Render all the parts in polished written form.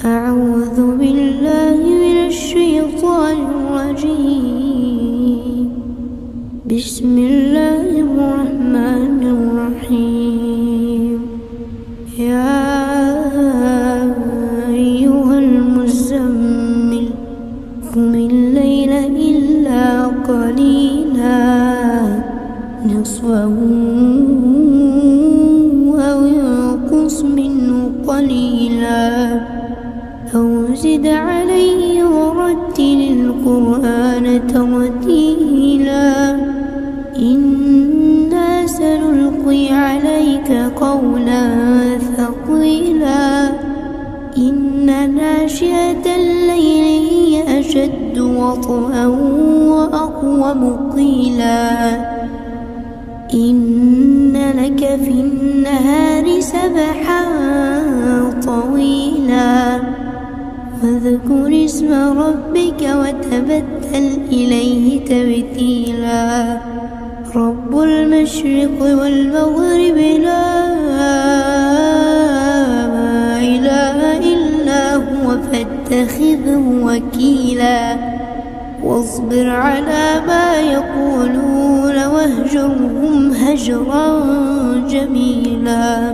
أعوذ بالله من الشيطان الرجيم. بسم الله الرحمن الرحيم. يا أيها المزمل قم الليل إلا قليلا نصفه أو انقص منه قليلا أو زد عليه ورتل القرآن ترتيلا إنا سنلقي عليك قولا ثقيلا إن ناشئة الليل هي أشد وطئا وأقوم قيلا إن لك في النهار سبحا طويلا واذكر اسم ربك وتبتل إليه تبتيلا رب المشرق والمغرب لا إله إلا هو فاتخذه وكيلا واصبر على ما يقولون واهجرهم هجرا جميلا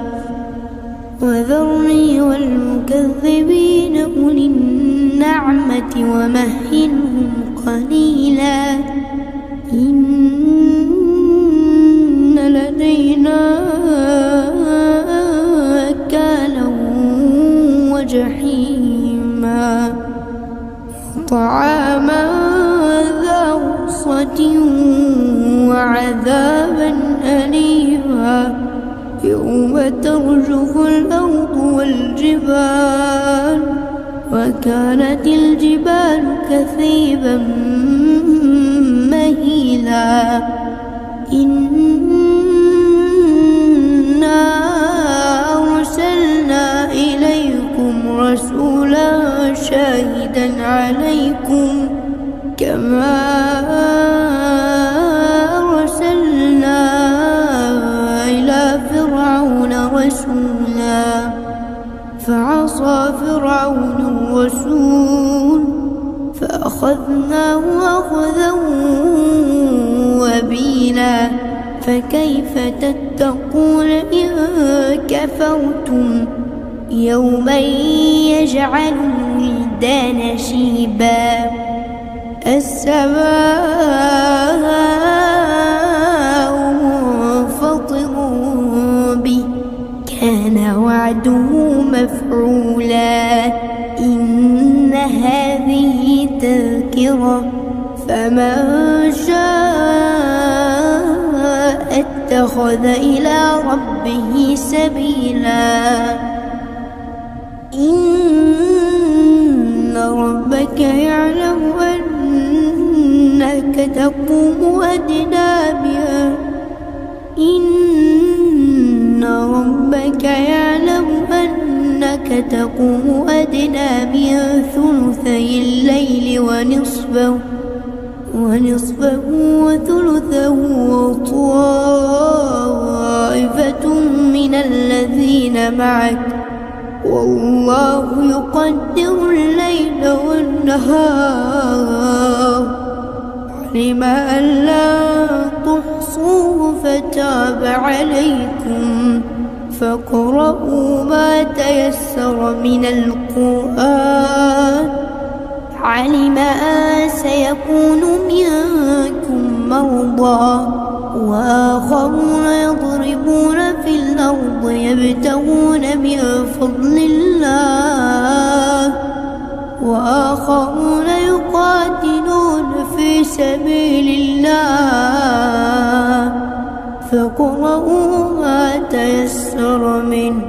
وذرني والمكذبين أولي النعمة ومهلهم قليلا إن لدينا أكالا وجحيما وطعاما ذا غصة وعذابا أليما يوم ترجف الأرض والجبال وكانت الجبال كثيبا مهيلا إنا أرسلنا إليكم رسولا شاهدا عليكم كما أرسلنا إلى فرعون رسولا فعصى فرعون الرسول فأخذناه أخذا وبيلا فكيف تتقون إن كفرتم يوما يجعل الولدان شيبا السماء منفطر به كان وعده مفعولا إن هذه تذكرة فمن شاء اتخذ إلى ربه سبيلا إن ربك يعلم أنك تقوم أدنى إن ربك يعلم أنك تقوم أدنى من ثلثي الليل ونصفه وثلثه وطائفة من الذين معك والله يقدر الليل والنهار علم أن لا تحصوه فتاب عليكم فاقرؤوا ما تيسر من القرآن علم أن سيكون منكم مرضى وآخرون يضربون في الأرض يبتغون من فضل الله وآخرون يقاتلون في سبيل الله فاقرؤوا ما تيسر منه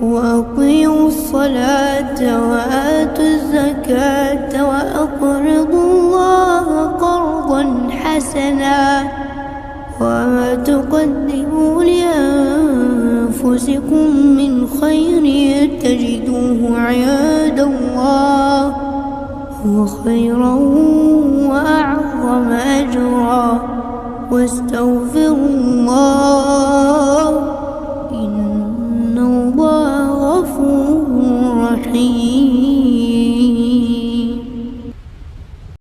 وأقيموا الصلاة وآتوا الزكاة وأقرضوا الله قرضا حسنا وما تقدموا لأنفسكم من خير تجدوه عند الله هو خيرا وأعظم أجرا واستغفروا الله إن الله غفور رحيم.